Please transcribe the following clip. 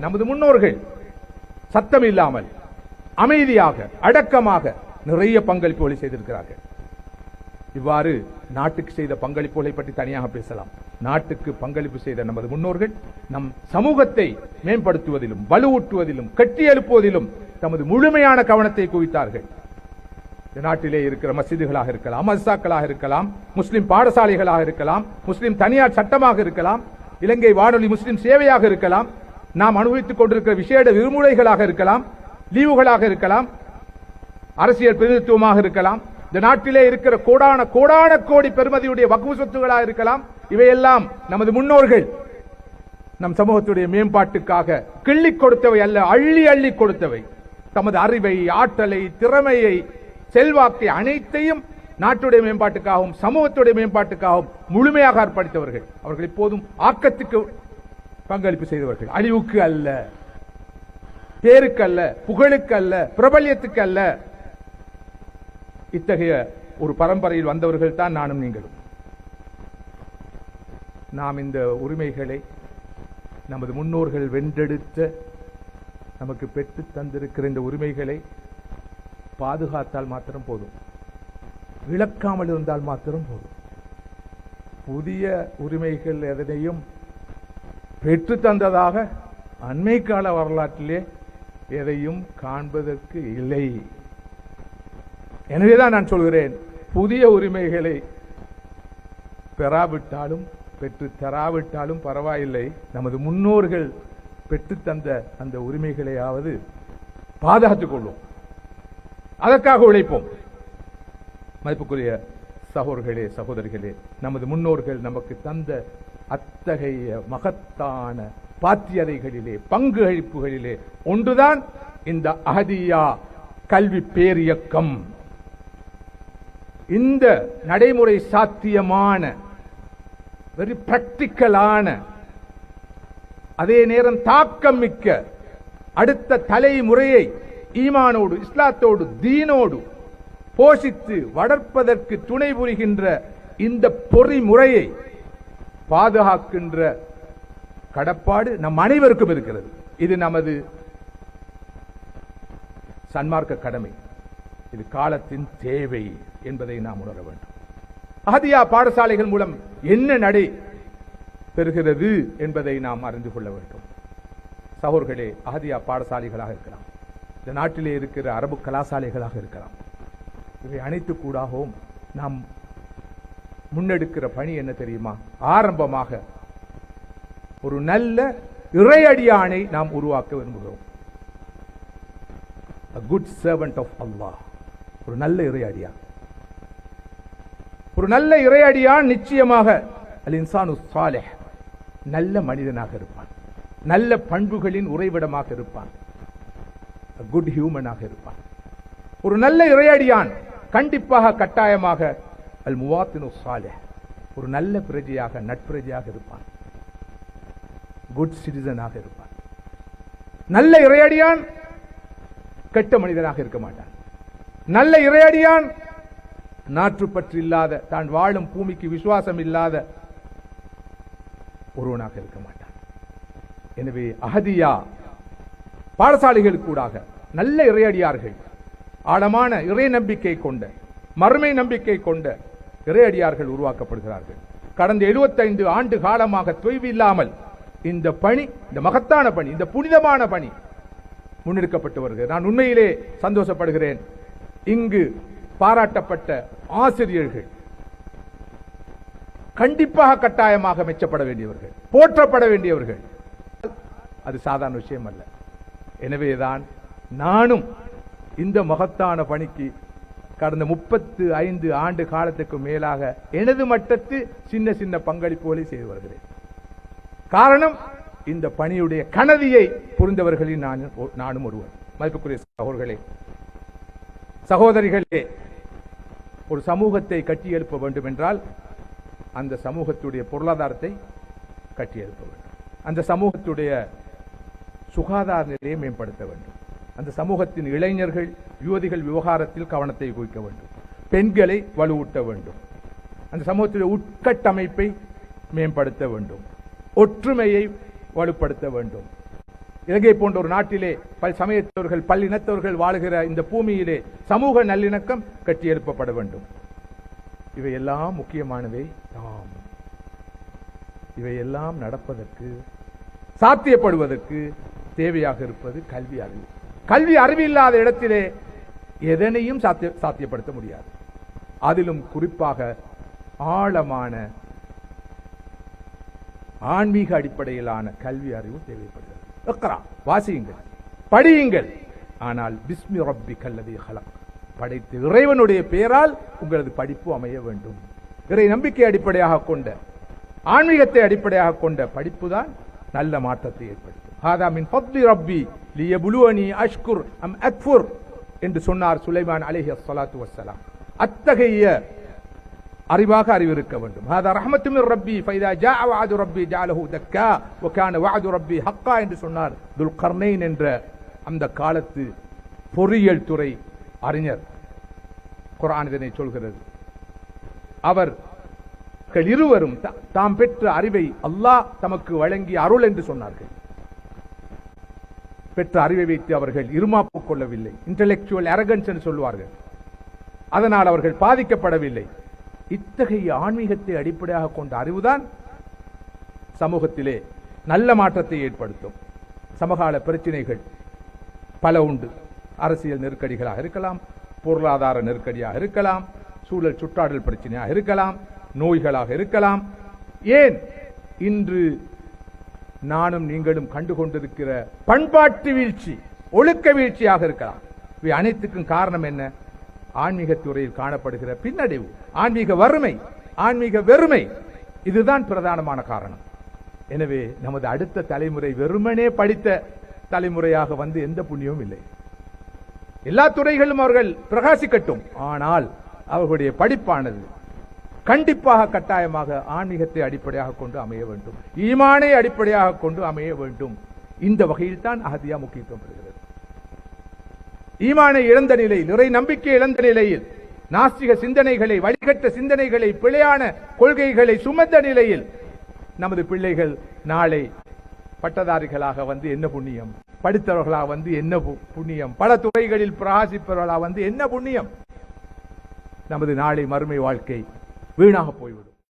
நமது முன்னோர்கள் சத்தம் இல்லாமல் அமைதியாக அடக்கமாக நிறைய பங்களிப்புகளை செய்திருக்கிறார்கள். இவ்வாறு நாட்டுக்கு செய்த பங்களிப்புகளை பற்றி தனியாக பேசலாம். நாட்டுக்கு பங்களிப்பு செய்த நமது முன்னோர்கள் நம் சமூகத்தை மேம்படுத்துவதிலும் வலுவூட்டுவதிலும் கட்டியெழுப்புவதிலும் தமது முழுமையான கவனத்தை குவித்தார்கள். நாட்டிலே இருக்கிற மஸ்ஜிதுகளாக இருக்கலாம், மதரசாக்களாக இருக்கலாம், முஸ்லிம் பாடசாலைகளாக இருக்கலாம், முஸ்லிம் தனியார் சட்டமாக இருக்கலாம், இலங்கை வானொலி முஸ்லிம் சேவையாக இருக்கலாம், நாம் அனுபவித்துக் கொண்டிருக்கிற விசேட விடுமுறைகளாக இருக்கலாம், லீவுகளாக இருக்கலாம், அரசியல் பிரதிநிதித்துவமாக இருக்கலாம், இந்த நாட்டிலே இருக்கிற கோடான கோடி பெறுமதியுடைய வக்ஃப் சொத்துகளாக இருக்கலாம். இவையெல்லாம் நமது முன்னோர்கள் நம் சமூகத்துடைய மேம்பாட்டுக்காக கிள்ளி கொடுத்தவை அல்ல, அள்ளி அள்ளி கொடுத்தவை. தமது அறிவை, ஆற்றலை, திறமையை, செல்வாக்கை அனைத்தையும் நாட்டுடைய மேம்பாட்டுக்காகவும் சமூகத்துடைய மேம்பாட்டுக்காகவும் முழுமையாக அர்ப்பணித்தவர்கள். அவர்கள் எப்போதும் ஆக்கத்துக்கு பங்களிப்பு செய்தவர்கள், அழிவுக்கு அல்ல, பேருக்கு அல்ல, புகழுக்கு அல்ல, பிரபல்யத்துக்கு அல்ல. இத்தகைய ஒரு பரம்பரையில் வந்தவர்கள் தான் நானும் நீங்களும். நாம் இந்த உரிமைகளை நமது முன்னோர்கள் வென்றெடுத்த நமக்கு பெற்று தந்திருக்கிற இந்த உரிமைகளை பாதுகாத்தால் மாத்திரம் போதும், இழக்காமல் இருந்தால் மாத்திரம் போதும். புதிய உரிமைகள் எதனையும் பெற்று தந்ததாக அண்மை கால வரலாற்றிலே எதையும் காண்பதற்கு இல்லை. எனவேதான் நான் சொல்கிறேன், புதிய உரிமைகளை பெறாவிட்டாலும் பெற்று தராவிட்டாலும் பரவாயில்லை, நமது முன்னோர்கள் பெற்று தந்த அந்த உரிமைகளையாவது பாதுகாத்துக் கொள்வோம், அதற்காக உழைப்போம். மதிப்புக்குரிய சகோதரர்களே, சகோதரிகளே, நமது முன்னோர்கள் நமக்கு தந்த அத்தகைய மகத்தான பாத்தியதைகளிலே, பங்கு அளிப்புகளிலே ஒன்றுதான் இந்த அஹதியா கல்வி பேரியக்கம். இந்த நடைமுறை சாத்தியமான, வெரி பிராக்டிக்கலான, அதே நேரம் தாக்கம் மிக்க அடுத்த தலைமுறையை ஈமானோடு, இஸ்லாத்தோடு, தீனோடு போஷித்து வளர்ப்பதற்கு துணை புரிகின்ற இந்த பொறிமுறையை பாதுகாக்கின்ற கடப்பாடு நம் அனைவருக்கும் இருக்கிறது. இது நமது சன்மார்க்க கடமை, இது காலத்தின் தேவை என்பதை நாம் உணர வேண்டும். அஹதியா பாடசாலைகள் மூலம் என்ன நடை பெறுகிறது என்பதை நாம் அறிந்து கொள்ள வேண்டும். சகோதரர்களே, அஹதியா பாடசாலைகளாக இருக்கலாம், இந்த நாட்டிலே இருக்கிற அரபு கலாசாலைகளாக இருக்கலாம், இவை அனைத்து கூடாகவும் நாம் முன்னெடுக்கிற பணி என்ன தெரியுமா? ஆரம்பமாக ஒரு நல்ல இறையடியானை நாம் உருவாக்க விரும்புகிறோம். A good servant of Allah. ஒரு நல்ல இறையடியான். ஒரு நல்ல இறையடியான் நிச்சயமாக அல் இன்சானு சாலிஹ், நல்ல மனிதனாக இருப்பான், நல்ல பண்புகளின் உறைவிடமாக இருப்பான், குட் ஹியூமனாக இருப்பான். ஒரு நல்ல இறையடியான் கண்டிப்பாக கட்டாயமாக அல் முவாத்தினு சாலிஹ், ஒரு நல்ல பிரஜையாக, நட்பிரஜையாக இருப்பான், குட் சிட்டிசனாக இருப்பான். நல்ல இறையடியான் கெட்ட மனிதனாக இருக்க மாட்டான். நல்ல இறையடியான் நாற்றுப்பற்று இல்லாத, தான் வாழும் பூமிக்கு விசுவாசம் இல்லாத ஒருவனாக இருக்க மாட்டான். எனவே அஹதியா பாடசாலைகளுக்கூடாக நல்ல இறையடியார்கள், ஆழமான இறை நம்பிக்கை கொண்ட, மறுமை நம்பிக்கை கொண்ட இறையடியார்கள் உருவாக்கப்படுகிறார்கள். கடந்த 75 ஆண்டு காலமாக தொய்வு இல்லாமல் இந்த பணி, இந்த மகத்தான பணி, இந்த புனிதமான பணி முன்னெடுக்கப்பட்டு வருகிறது. நான் உண்மையிலே சந்தோஷப்படுகிறேன். இங்கு பாராட்டப்பட்ட ஆசிரியர்கள் கண்டிப்பாக கட்டாயமாக மெச்சப்பட வேண்டியவர்கள், போற்றப்பட வேண்டியவர்கள். அது சாதாரண விஷயம் அல்ல. எனவேதான் நானும் இந்த மகத்தான பணிக்கு கடந்த 35 ஆண்டு காலத்துக்கு மேலாக எனது மட்டத்து சின்ன சின்ன பங்களிப்புகளை செய்து வருகிறேன். காரணம், இந்த பணியுடைய கனதியை புரிந்தவர்களில் நானும் ஒருவர். மதிப்புக்குரிய சகோதரர்களே, சகோதரிகளே, ஒரு சமூகத்தை கட்டியெழுப்ப வேண்டும் என்றால் அந்த சமூகத்துடைய பொருளாதாரத்தை கட்டியெழுப்ப வேண்டும், அந்த சமூகத்துடைய சுகாதார நிலையை மேம்படுத்த வேண்டும், அந்த சமூகத்தின் இளைஞர்கள், யுவதிகள் விவகாரத்தில் கவனத்தை குவிக்க வேண்டும், பெண்களை வலுவூட்ட வேண்டும், அந்த சமூகத்துடைய உட்கட்டமைப்பை மேம்படுத்த வேண்டும், ஒற்றுமையை வலுப்படுத்த வேண்டும், இலங்கை போன்ற ஒரு நாட்டிலே பல் சமயத்தவர்கள் பல்லினத்தவர்கள் வாழுகிற இந்த பூமியிலே சமூக நல்லிணக்கம் கட்டியெழுப்பப்பட வேண்டும். இவையெல்லாம் முக்கியமானவை தாம். இவையெல்லாம் நடப்பதற்கு சாத்தியப்படுவதற்கு தேவையாக இருப்பது கல்வி அறிவு. கல்வி அறிவு இல்லாத இடத்திலே எதனையும் சாத்தியப்படுத்த முடியாது. அதிலும் குறிப்பாக ஆழமான ஆன்மீக அடிப்படையிலான கல்வி அறிவு தேவைப்படுகிறது. வாசியுங்கள், படியுங்கள். ஆனால் பிஸ்மி ரப்பி கல்லதி ஹலக், படைத்த இறைவனுடைய பெயரால் உங்களது படிப்பு அமைய வேண்டும். இறை நம்பிக்கை அடிப்படையாக கொண்ட ஆன்மீகத்தை அடிப்படையாக கொண்ட படிப்பு தான் நல்ல மாற்றத்தை ஏற்படுத்தும். ஹாதா மின் ஃபத்லி ரப்பி லியப்லுவனி அஷ்குர் அம் அக்ஃபுர் என்று சொன்னார் சுலைமான் அலைஹிஸ்ஸலாத்து வஸ்ஸலாம். அத்தகைய அறிவாக அறிவிருக்க வேண்டும். ஹாதா ரஹ்மத்து மிர் ரப்பி ஃபைதா ஜாஅ வஅது ரப்பி ஜஅலஹு தக்கா வ கான வஅது ரப்பி ஹக்கா என்று சொன்னார் துல்கர்னைன் என்ற அந்த காலத்து பொறியியல் துறை அறிஞர். குர்ஆன் இதனை சொல்கிறது. அவர்கள் இருவரும் தாம் பெற்ற அறிவை அல்லாஹ் தமக்கு வழங்கிய அருள் என்று சொன்னார்கள். பெற்ற அறிவை வைத்து அவர்கள் இருமாப்பு கொள்ளவில்லை. இன்டெலெக்சுவல் அரகன்ஸ் என்று சொல்வார்கள். அதனால் அவர்கள் பாதிக்கப்படவில்லை. இத்தகைய ஆன்மீகத்தை அடிப்படையாக கொண்ட அறிவுதான் சமூகத்திலே நல்ல மாற்றத்தை ஏற்படுத்தும். சமகால பிரச்சனைகள் பல உண்டு. அரசியல் நெருக்கடிகளாக இருக்கலாம், பொருளாதார நெருக்கடியாக இருக்கலாம், சூழல் சுற்றாடல் பிரச்சனையாக இருக்கலாம், நோய்களாக இருக்கலாம். ஏன் இன்று நானும் நீங்களும் கண்டுகொண்டிருக்கிற பண்பாட்டு வீழ்ச்சி, ஒழுக்க வீழ்ச்சியாக இருக்கலாம். இவை அனைத்துக்கும் காரணம் என்ன? ஆன்மீக துறையில் காணப்படுகிற பின்னடைவு, ஆன்மீக வறுமை, ஆன்மீக வெறுமை. இதுதான் பிரதானமான காரணம். எனவே நமது அடுத்த தலைமுறை வெறுமனே படித்த தலைமுறையாக வந்து எந்த புண்ணியமும் இல்லை. எல்லா துறைகளிலும் அவர்கள் பிரகாசிக்கட்டும். ஆனால் அவர்களுடைய படிப்பானது கண்டிப்பாக கட்டாயமாக ஆன்மீகத்தை அடிப்படையாக கொண்டு அமைய வேண்டும், ஈமானை அடிப்படையாக கொண்டு அமைய வேண்டும். இந்த வகையில் தான் அஹதியா முக்கியத்துவம் பெறுகிறது. ஈமானை இழந்த நிலையில், இறை நம்பிக்கை இழந்த நிலையில், நாஸ்திக சிந்தனைகளை, வழிகட்ட சிந்தனைகளை, பிழையான கொள்கைகளை சுமந்த நிலையில் நமது பிள்ளைகள் நாளை பட்டதாரிகளாக வந்து என்ன புண்ணியம், படித்தவர்களாக வந்து என்ன புண்ணியம், பல துறைகளில் பிரகாசிப்பவர்களாக வந்து என்ன புண்ணியம்? நமது நாளை மறுமை வாழ்க்கை வீணாக போய்விடும்.